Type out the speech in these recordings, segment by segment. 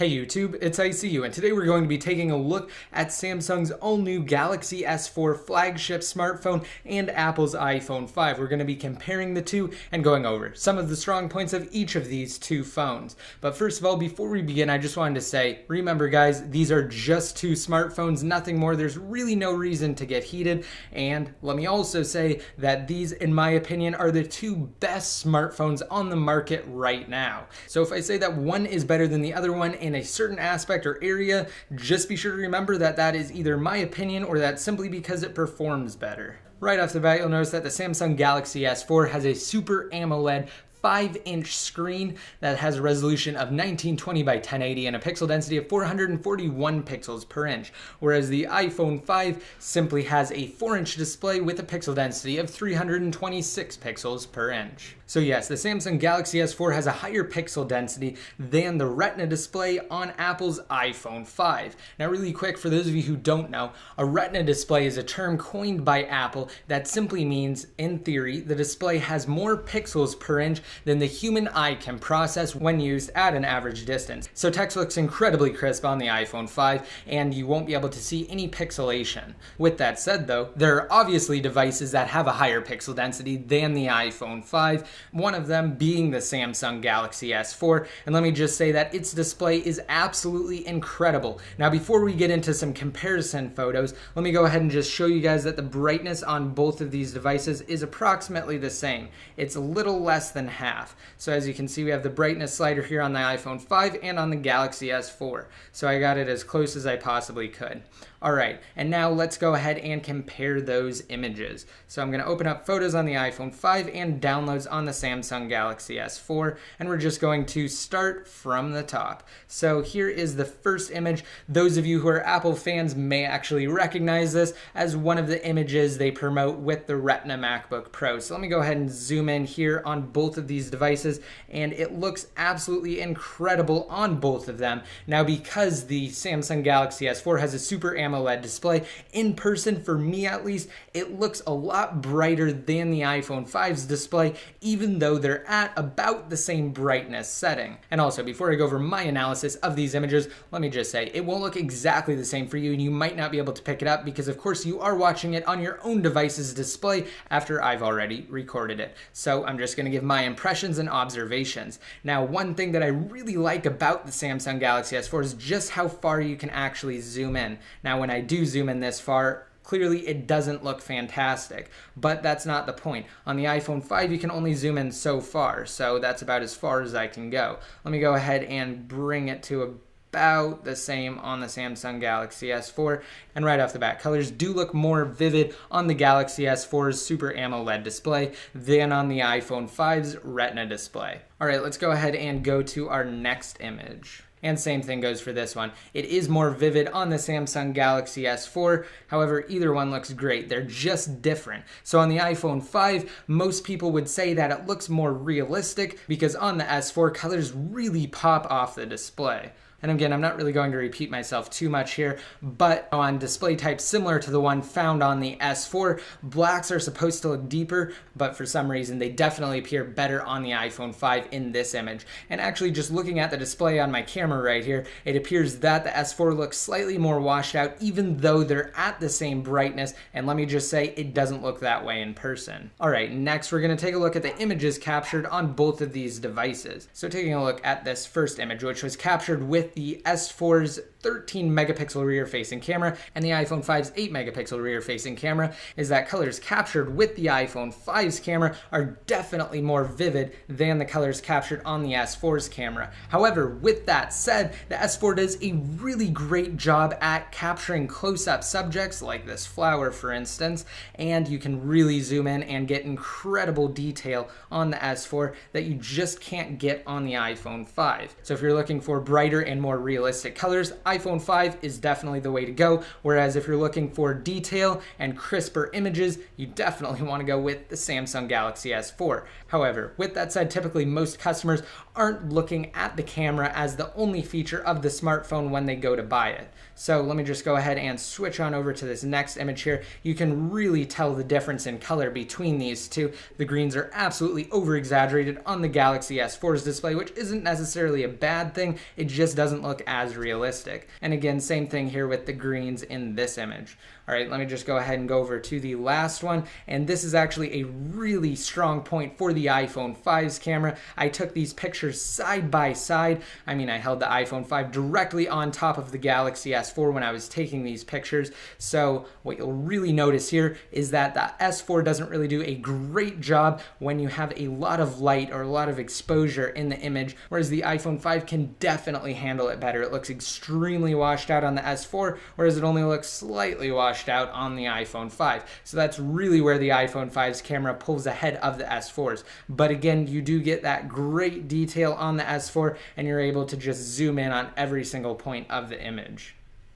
Hey YouTube, it's ICU, and today we're going to be taking a look at Samsung's all-new Galaxy S4 flagship smartphone and Apple's iPhone 5. We're going to be comparing the two and going over some of the strong points of each of these two phones. But first of all, before we begin, I just wanted to say, remember guys, these are just two smartphones, nothing more. There's really no reason to get heated. And let me also say that these, in my opinion, are the two best smartphones on the market right now. So if I say that one is better than the other one in a certain aspect or area, just be sure to remember that that is either my opinion or that's simply because it performs better. Right off the bat, you'll notice that the Samsung Galaxy S4 has a Super AMOLED 5-inch screen that has a resolution of 1920 by 1080 and a pixel density of 441 pixels per inch, whereas the iPhone 5 simply has a 4-inch display with a pixel density of 326 pixels per inch. So yes, the Samsung Galaxy S4 has a higher pixel density than the Retina display on Apple's iPhone 5. Now really quick, for those of you who don't know, a Retina display is a term coined by Apple that simply means, in theory, the display has more pixels per inch than the human eye can process when used at an average distance. So text looks incredibly crisp on the iPhone 5 and you won't be able to see any pixelation. With that said though, there are obviously devices that have a higher pixel density than the iPhone 5, one of them being the Samsung Galaxy S4, and let me just say that its display is absolutely incredible. Now before we get into some comparison photos, let me go ahead and just show you guys that the brightness on both of these devices is approximately the same. It's a little less than half. So as you can see, we have the brightness slider here on the iPhone 5 and on the Galaxy S4. So I got it as close as I possibly could. Alright, and now let's go ahead and compare those images. So I'm going to open up photos on the iPhone 5 and downloads on the Samsung Galaxy S4, and we're just going to start from the top. So here is the first image. Those of you who are Apple fans may actually recognize this as one of the images they promote with the Retina MacBook Pro. So let me go ahead and zoom in here on both of these devices, and it looks absolutely incredible on both of them. Now because the Samsung Galaxy S4 has a Super AMOLED display, in person, for me at least, it looks a lot brighter than the iPhone 5's display, even though they're at about the same brightness setting. And also, before I go over my analysis of these images, let me just say, it won't look exactly the same for you, and you might not be able to pick it up because of course you are watching it on your own device's display after I've already recorded it. So I'm just going to give my impressions and observations. Now, one thing that I really like about the Samsung Galaxy S4 is just how far you can actually zoom in. Now, when I do zoom in this far, clearly it doesn't look fantastic, but that's not the point. On the iPhone 5, you can only zoom in so far, so that's about as far as I can go. Let me go ahead and bring it to about the same on the Samsung Galaxy S4, and right off the bat, colors do look more vivid on the Galaxy S4's Super AMOLED display than on the iPhone 5's Retina display. Alright, let's go ahead and go to our next image. And same thing goes for this one. It is more vivid on the Samsung Galaxy S4, however, either one looks great. They're just different. So on the iPhone 5, most people would say that it looks more realistic because on the S4, colors really pop off the display. And again, I'm not really going to repeat myself too much here, but on display types similar to the one found on the S4, blacks are supposed to look deeper, but for some reason they definitely appear better on the iPhone 5 in this image. And actually, just looking at the display on my camera right here, it appears that the S4 looks slightly more washed out even though they're at the same brightness, and let me just say, it doesn't look that way in person. Alright, next we're going to take a look at the images captured on both of these devices. So taking a look at this first image, which was captured with the S4's 13 megapixel rear facing camera and the iPhone 5's 8 megapixel rear facing camera, is that colors captured with the iPhone 5's camera are definitely more vivid than the colors captured on the S4's camera. However, with that said, the S4 does a really great job at capturing close-up subjects like this flower, for instance, and you can really zoom in and get incredible detail on the S4 that you just can't get on the iPhone 5. So if you're looking for brighter and more realistic colors, iPhone 5 is definitely the way to go, whereas if you're looking for detail and crisper images, you definitely want to go with the Samsung Galaxy S4. However, with that said, typically most customers aren't looking at the camera as the only only feature of the smartphone when they go to buy it. So let me just go ahead and switch on over to this next image here. You can really tell the difference in color between these two. The greens are absolutely over exaggerated on the Galaxy S4's display, which isn't necessarily a bad thing. It just doesn't look as realistic. And again, same thing here with the greens in this image. All right, let me just go ahead and go over to the last one. And this is actually a really strong point for the iPhone 5's camera. I took these pictures side by side. I mean, I held the iPhone 5 directly on top of the Galaxy S4 when I was taking these pictures. So what you'll really notice here is that the S4 doesn't really do a great job when you have a lot of light or a lot of exposure in the image, whereas the iPhone 5 can definitely handle it better. It looks extremely washed out on the S4, whereas it only looks slightly washed out on the iPhone 5. So that's really where the iPhone 5's camera pulls ahead of the S4's. But again, you do get that great detail on the S4, and you're able to just zoom in on every single point of the image.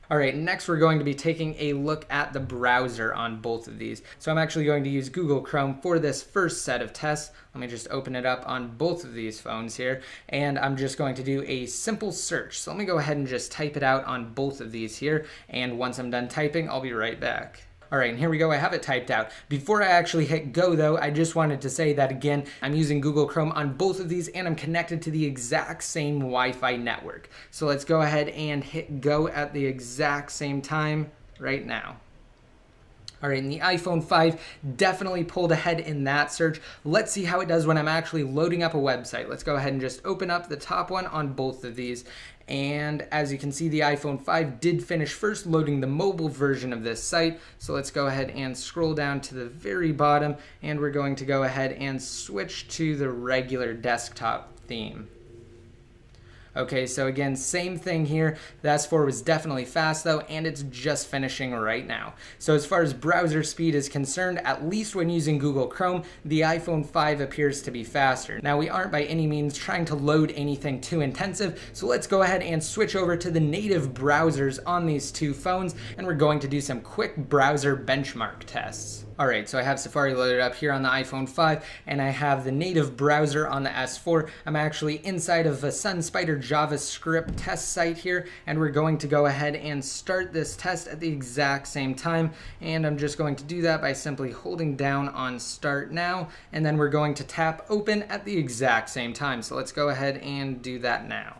All right, next we're going to be taking a look at the browser on both of these. So I'm actually going to use Google Chrome for this first set of tests. Let me just open it up on both of these phones here, and I'm just going to do a simple search. So let me go ahead and just type it out on both of these here, and once I'm done typing, I'll be right back. All right, and here we go, I have it typed out. Before I actually hit go though, I just wanted to say that again, I'm using Google Chrome on both of these and I'm connected to the exact same Wi-Fi network. So let's go ahead and hit go at the exact same time right now. All right, and the iPhone 5 definitely pulled ahead in that search. Let's see how it does when I'm actually loading up a website. Let's go ahead and just open up the top one on both of these. And as you can see, the iPhone 5 did finish first loading the mobile version of this site. So let's go ahead and scroll down to the very bottom, and we're going to go ahead and switch to the regular desktop theme. Okay, so again, same thing here. The S4 was definitely fast though, and it's just finishing right now. So as far as browser speed is concerned, at least when using Google Chrome, the iPhone 5 appears to be faster. Now, we aren't by any means trying to load anything too intensive, so let's go ahead and switch over to the native browsers on these two phones, and we're going to do some quick browser benchmark tests. Alright, so I have Safari loaded up here on the iPhone 5, and I have the native browser on the S4. I'm actually inside of a SunSpider JavaScript test site here, and we're going to go ahead and start this test at the exact same time. And I'm just going to do that by simply holding down on Start Now, and then we're going to tap Open at the exact same time. So let's go ahead and do that now.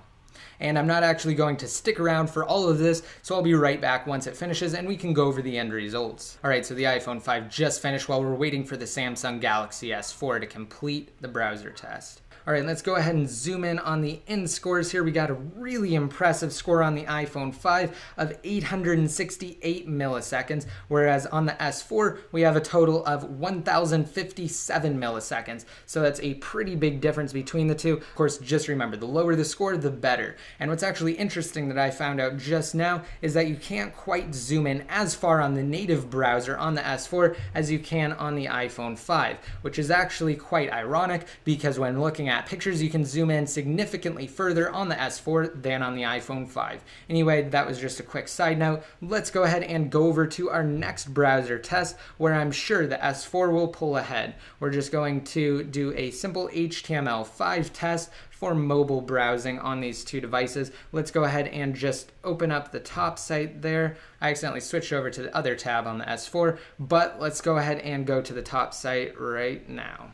And I'm not actually going to stick around for all of this, so I'll be right back once it finishes and we can go over the end results. Alright, so the iPhone 5 just finished while we're waiting for the Samsung Galaxy S4 to complete the browser test. Alright, let's go ahead and zoom in on the end scores here. We got a really impressive score on the iPhone 5 of 868 milliseconds, whereas on the S4, we have a total of 1,057 milliseconds. So that's a pretty big difference between the two. Of course, just remember, the lower the score, the better. And what's actually interesting that I found out just now is that you can't quite zoom in as far on the native browser on the S4 as you can on the iPhone 5, which is actually quite ironic because when looking at pictures, you can zoom in significantly further on the S4 than on the iPhone 5. Anyway, that was just a quick side note. Let's go ahead and go over to our next browser test where I'm sure the S4 will pull ahead. We're just going to do a simple HTML5 test for mobile browsing on these two devices. Let's go ahead and just open up the top site there. I accidentally switched over to the other tab on the S4, but let's go ahead and go to the top site right now.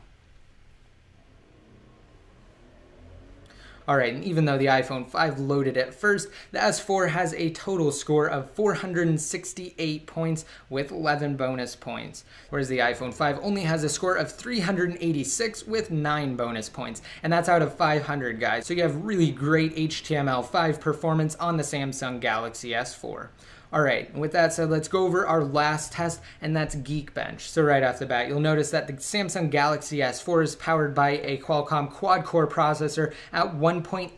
Alright, and even though the iPhone 5 loaded at first, the S4 has a total score of 468 points with 11 bonus points, whereas the iPhone 5 only has a score of 386 with 9 bonus points, and that's out of 500, guys. So you have really great HTML5 performance on the Samsung Galaxy S4. Alright, and with that said, let's go over our last test, and that's Geekbench. So right off the bat, you'll notice that the Samsung Galaxy S4 is powered by a Qualcomm quad-core processor at 1.89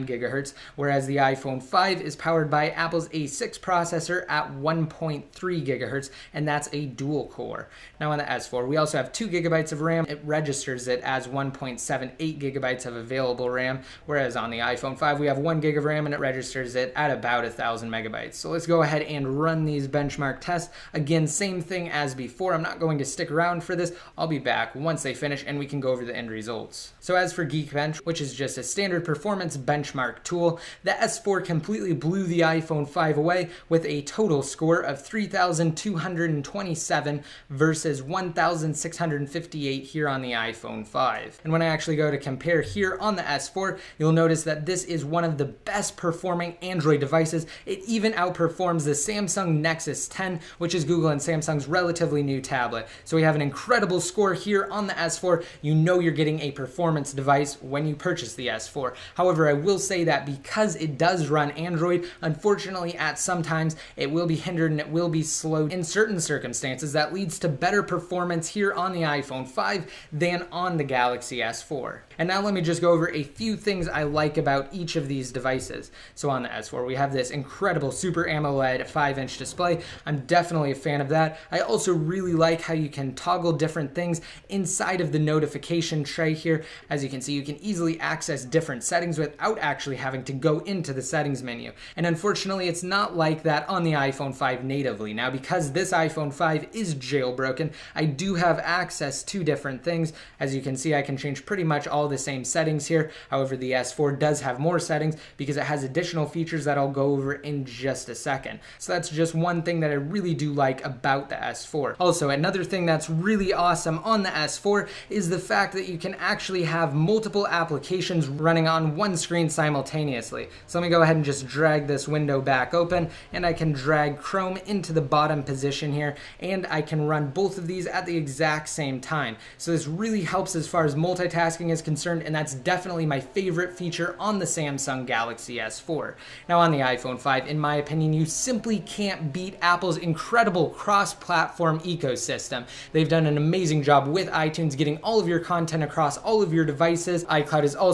gigahertz, whereas the iPhone 5 is powered by Apple's A6 processor at 1.3 gigahertz, and that's a dual-core. Now on the S4, we also have 2 gigabytes of RAM. It registers it as 1.78 gigabytes of available RAM, whereas on the iPhone 5, we have 1 gig of RAM, and it registers it at about 1,000 megabytes. So let's go ahead ahead and run these benchmark tests. Again, same thing as before. I'm not going to stick around for this. I'll be back once they finish and we can go over the end results. So as for Geekbench, which is just a standard performance benchmark tool, the S4 completely blew the iPhone 5 away with a total score of 3,227 versus 1,658 here on the iPhone 5. And when I actually go to compare here on the S4, you'll notice that this is one of the best performing Android devices. It even outperforms the Samsung Nexus 10, which is Google and Samsung's relatively new tablet. So we have an incredible score here on the S4. You know you're getting a performance device when you purchase the S4. However, I will say that because it does run Android, unfortunately at some times it will be hindered and it will be slowed in certain circumstances. That leads to better performance here on the iPhone 5 than on the Galaxy S4. And now let me just go over a few things I like about each of these devices. So on the S4, we have this incredible Super AMOLED 5-inch display. I'm definitely a fan of that. I also really like how you can toggle different things inside of the notification tray here. As you can see, you can easily access different settings without actually having to go into the settings menu. And unfortunately, it's not like that on the iPhone 5 natively. Now, because this iPhone 5 is jailbroken, I do have access to different things. As you can see, I can change pretty much all the same settings here. However, the S4 does have more settings because it has additional features that I'll go over in just a second. So that's just one thing that I really do like about the S4. Also, another thing that's really awesome on the S4 is the fact that you can actually have multiple applications running on one screen simultaneously. So let me go ahead and just drag this window back open, and I can drag Chrome into the bottom position here, and I can run both of these at the exact same time. So this really helps as far as multitasking is concerned, and that's definitely my favorite feature on the Samsung Galaxy S4. Now on the iPhone 5, in my opinion, you simply can't beat Apple's incredible cross-platform ecosystem. They've done an amazing job with iTunes getting all of your content across all of your devices. iCloud is also